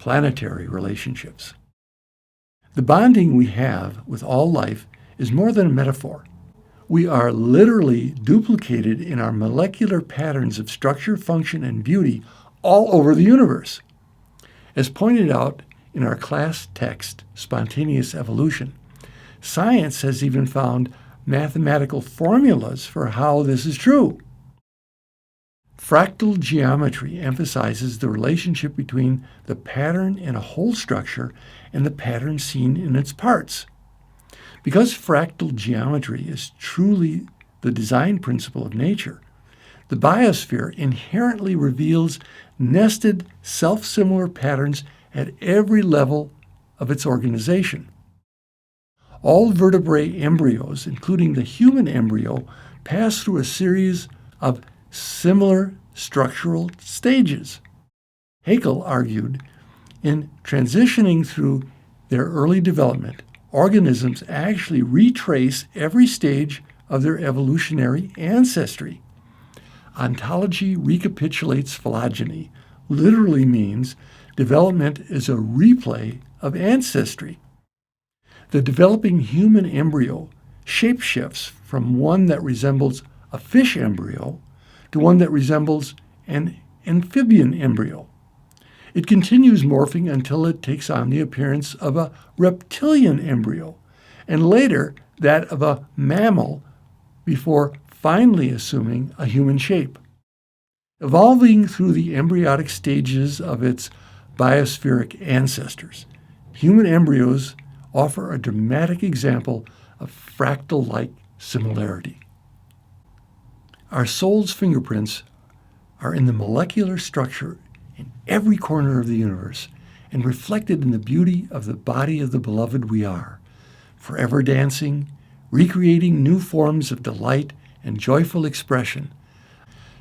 planetary relationships. The bonding we have with all life is more than a metaphor. We are literally duplicated in our molecular patterns of structure, function, and beauty all over the universe. As pointed out in our class text, Spontaneous Evolution, science has even found mathematical formulas for how this is true. Fractal geometry emphasizes the relationship between the pattern in a whole structure and the pattern seen in its parts. Because fractal geometry is truly the design principle of nature, the biosphere inherently reveals nested, self-similar patterns at every level of its organization. All vertebrate embryos, including the human embryo, pass through a series of similar structural stages. Haeckel argued, in transitioning through their early development, organisms actually retrace every stage of their evolutionary ancestry. Ontology recapitulates phylogeny literally means development is a replay of ancestry. The developing human embryo shapeshifts from one that resembles a fish embryo to one that resembles an amphibian embryo. It continues morphing until it takes on the appearance of a reptilian embryo, and later that of a mammal, before finally assuming a human shape. Evolving through the embryonic stages of its biospheric ancestors, human embryos offer a dramatic example of fractal-like similarity. Our soul's fingerprints are in the molecular structure in every corner of the universe and reflected in the beauty of the body of the beloved we are, forever dancing, recreating new forms of delight and joyful expression,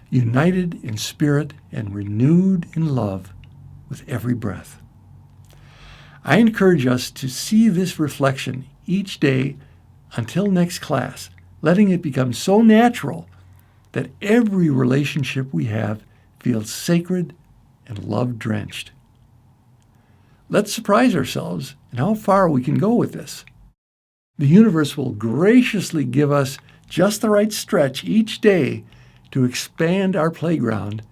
united in spirit and renewed in love with every breath. I encourage us to see this reflection each day until next class, letting it become so natural that every relationship we have feels sacred and love-drenched. Let's surprise ourselves in how far we can go with this. The universe will graciously give us just the right stretch each day to expand our playground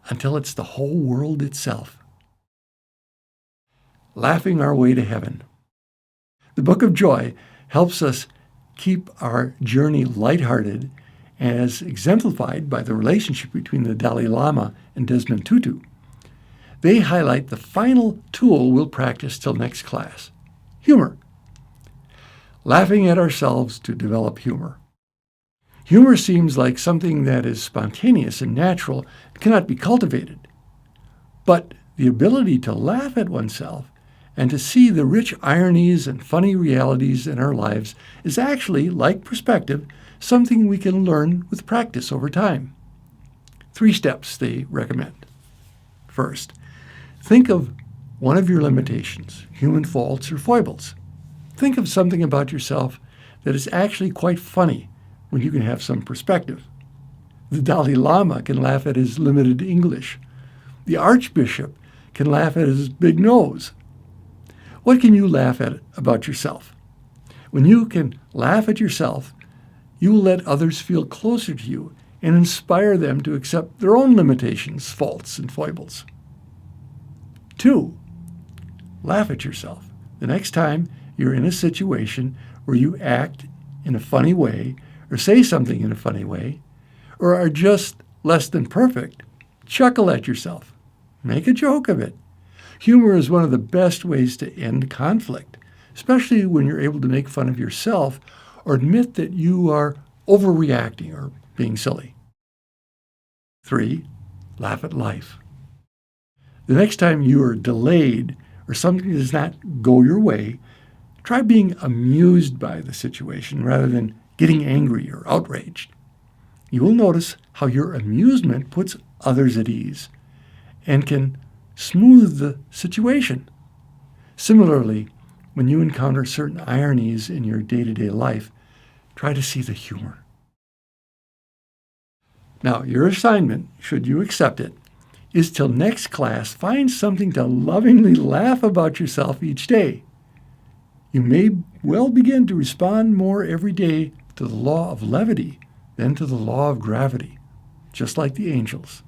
until it's the whole world itself. Laughing our way to heaven. The Book of Joy helps us keep our journey lighthearted, as exemplified by the relationship between the Dalai Lama and Desmond Tutu. They highlight the final tool we'll practice till next class: humor. Laughing at ourselves to develop humor. Humor seems like something that is spontaneous and natural and cannot be cultivated. But the ability to laugh at oneself and to see the rich ironies and funny realities in our lives is actually, like perspective, something we can learn with practice over time. 3 steps they recommend. First, think of one of your limitations, human faults or foibles. Think of something about yourself that is actually quite funny when you can have some perspective. The Dalai Lama can laugh at his limited English. The Archbishop can laugh at his big nose. What can you laugh at about yourself? When you can laugh at yourself, you will let others feel closer to you and inspire them to accept their own limitations, faults, and foibles. 2, laugh at yourself. The next time you're in a situation where you act in a funny way or say something in a funny way or are just less than perfect, chuckle at yourself. Make a joke of it. Humor is one of the best ways to end conflict, especially when you're able to make fun of yourself or admit that you are overreacting or being silly. 3, laugh at life. The next time you are delayed or something does not go your way, try being amused by the situation rather than getting angry or outraged. You will notice how your amusement puts others at ease and can smooth the situation. Similarly, when you encounter certain ironies in your day-to-day life, try to see the humor. Now, your assignment, should you accept it, is till next class, find something to lovingly laugh about yourself each day. You may well begin to respond more every day to the law of levity than to the law of gravity, just like the angels.